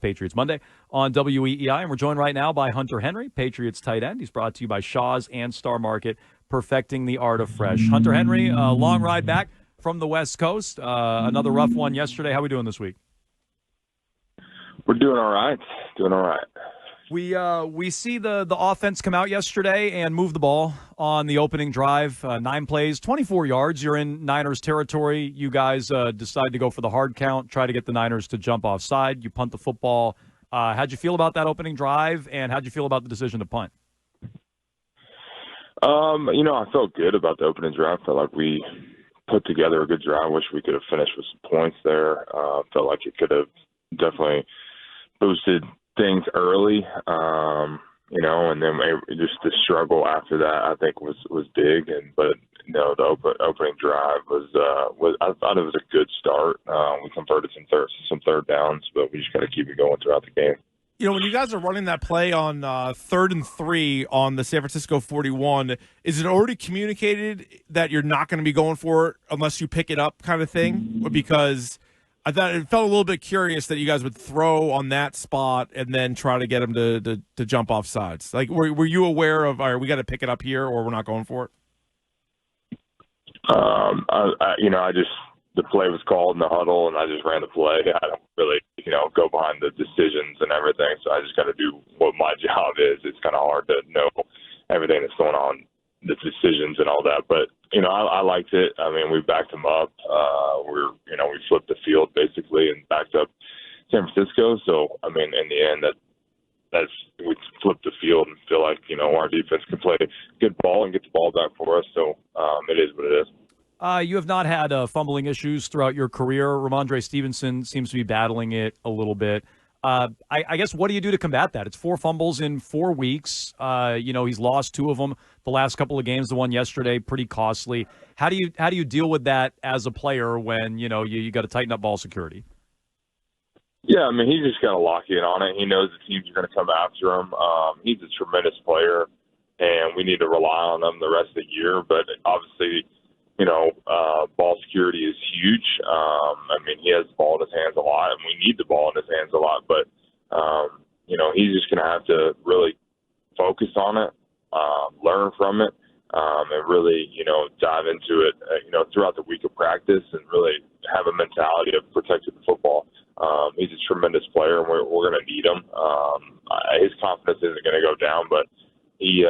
Patriots Monday on WEEI. And we're joined right now by Hunter Henry, Patriots tight end. He's brought to you by Shaw's and Star Market, perfecting the art of fresh. Hunter Henry, long ride back from the West Coast. Another rough one yesterday. How are we doing this week? We're doing all right. We see the offense come out yesterday and move the ball on the opening drive. 9 plays, 24 yards. You're in Niners territory. You guys decide to go for the hard count, try to get the Niners to jump offside. You punt the football. How'd you feel about that opening drive, and how'd you feel about the decision to punt? I felt good about the opening drive. Felt like we put together a good drive. Wish we could have finished with some points there. Felt like it could have definitely boosted things early, and then just the struggle after that I think was big. But the opening drive was I thought it was a good start. We converted some third downs, but we just got to keep it going throughout the game. When you guys are running that play on 3rd and 3 on the San Francisco 41, is it already communicated that you're not going to be going for it unless you pick it up, kind of thing? Because I thought it felt a little bit curious that you guys would throw on that spot and then try to get them to jump off sides. Like, were you aware of, all right, we got to pick it up here or we're not going for it? The play was called in the huddle, and I just ran the play. I don't really, go behind the decisions and everything, so I just got to do what my job is. It's kind of hard to know everything that's going on, the decisions and all that. But, I liked it. I mean, we backed them up. We flipped the field basically and backed up San Francisco. So, I mean, in the end, we flipped the field and feel like, our defense can play good ball and get the ball back for us. So it is what it is. You have not had fumbling issues throughout your career. Ramondre Stevenson seems to be battling it a little bit. I guess, what do you do to combat that? It's 4 fumbles in 4 weeks. He's lost 2 of them the last couple of games. The one yesterday, pretty costly. How do you deal with that as a player when you got to tighten up ball security? Yeah, I mean, he's just got to lock in on it. He knows the teams are going to come after him. He's a tremendous player, and we need to rely on him the rest of the year. But obviously, ball security is huge. He has the ball in his hands a lot, and we need the ball in his hands a lot. But, he's just going to have to really focus on it, learn from it, and really, dive into it, throughout the week of practice and really have a mentality of protecting the football. He's a tremendous player, and we're going to need him. His confidence isn't going to go down, but he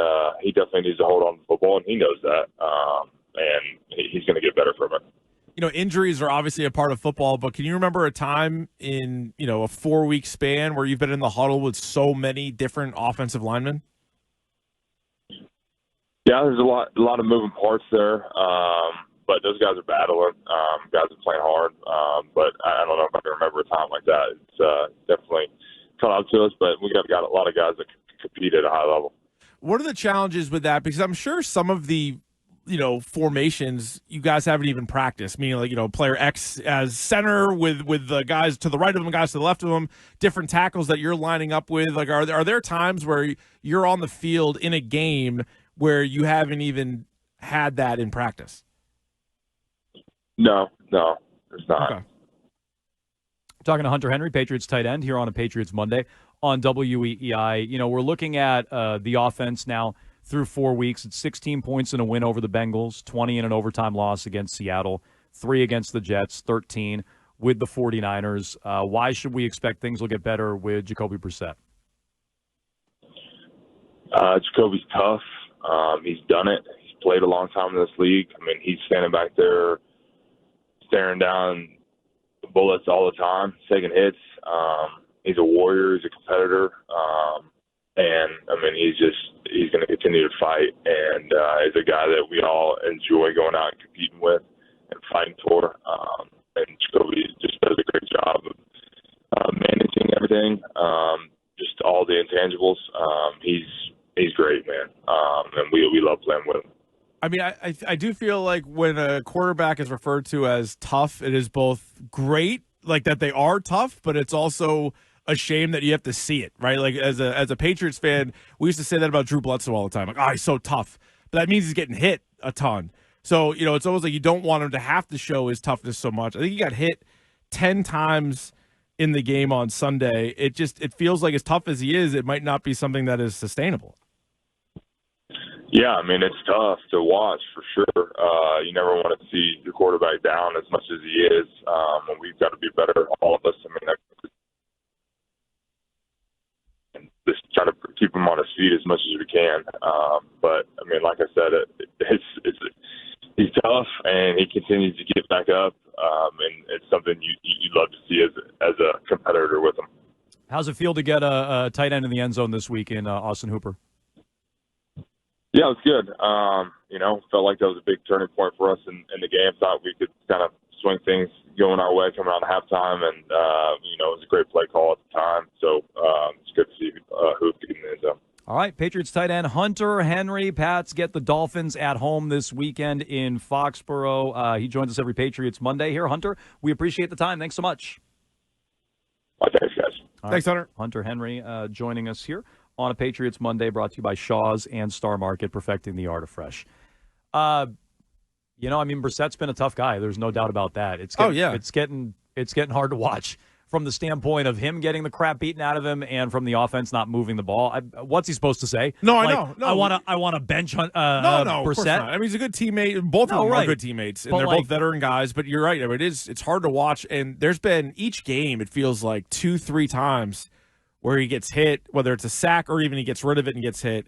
definitely needs to hold on to the football, and he knows that. And he's going to get better from it. Injuries are obviously a part of football, but can you remember a time in, a 4-week span where you've been in the huddle with so many different offensive linemen? Yeah, there's a lot of moving parts there. But those guys are battling. Guys are playing hard. But I don't know if I can remember a time like that. It's definitely caught up to us, but we got a lot of guys that compete at a high level. What are the challenges with that? Because I'm sure some of the formations you guys haven't even practiced, meaning like, player X as center with the guys to the right of them, guys to the left of them, different tackles that you're lining up with. Like, are there times where you're on the field in a game where you haven't even had that in practice? No, there's not. Okay. Talking to Hunter Henry, Patriots tight end, here on a Patriots Monday on WEEI. We're looking at the offense now through 4 weeks. It's 16 points in a win over the Bengals, 20 in an overtime loss against Seattle, 3 against the Jets, 13 with the 49ers. Why should we expect things will get better with Jacoby Brissett? Jacoby's tough. He's done it. He's played a long time in this league. I mean, he's standing back there staring down the bullets all the time, taking hits. He's a warrior. He's a competitor. And, he's going to continue to fight. And he's a guy that we all enjoy going out and competing with and fighting for. And Jacoby just does a great job of managing everything, just all the intangibles. He's great, man. And we love playing with him. I do feel like when a quarterback is referred to as tough, it is both great, like that they are tough, but it's also a shame that you have to see it, right? Like as a Patriots fan, we used to say that about Drew Bledsoe all the time. Like, he's so tough. But that means he's getting hit a ton. So, it's almost like you don't want him to have to show his toughness so much. I think he got hit 10 times in the game on Sunday. It feels like as tough as he is, it might not be something that is sustainable. Yeah, I mean, it's tough to watch for sure. You never want to see your quarterback down as much as he is. And we've got to be better, all of us. I mean, just try to keep him on his feet as much as we can. But I mean, like I said, he's tough, and he continues to get back up. And it's something you'd love to see as a competitor with him. How's it feel to get a tight end in the end zone this week in Austin Hooper? Yeah, it was good. Felt like that was a big turning point for us in the game. Thought we could kind of swing things going our way coming out of halftime, and it was a great play call at the time. So it's good to see Hoop getting in the end zone. All right, Patriots tight end Hunter Henry. Pats get the Dolphins at home this weekend in Foxborough. He joins us every Patriots Monday here. Hunter, we appreciate the time. Thanks so much. Thanks, guys. Thanks, Hunter. Hunter Henry joining us here on a Patriots Monday, brought to you by Shaw's and Star Market, perfecting the art of fresh. Brissett's been a tough guy. There's no doubt about that. It's getting hard to watch from the standpoint of him getting the crap beaten out of him and from the offense not moving the ball. What's he supposed to say? No, I know. No, I want to bench No, Brissett. of course not. I mean, he's a good teammate. Both of them are good teammates, and they're both veteran guys. But you're right. I mean, it's hard to watch. And there's been each game, it feels like 2-3 times where he gets hit, whether it's a sack or even he gets rid of it and gets hit,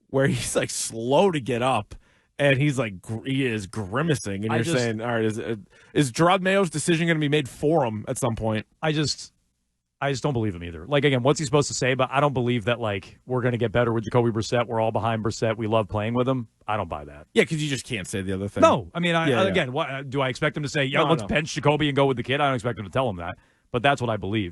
where he's like slow to get up. And he is grimacing, and you're saying, all right, is Gerard Mayo's decision going to be made for him at some point? I just don't believe him either. Like, again, what's he supposed to say? But I don't believe that, like, we're going to get better with Jacoby Brissett. We're all behind Brissett. We love playing with him. I don't buy that. Yeah, because you just can't say the other thing. No. I mean, again, what, do I expect him to say, let's bench Jacoby and go with the kid? I don't expect him to tell him that. But that's what I believe.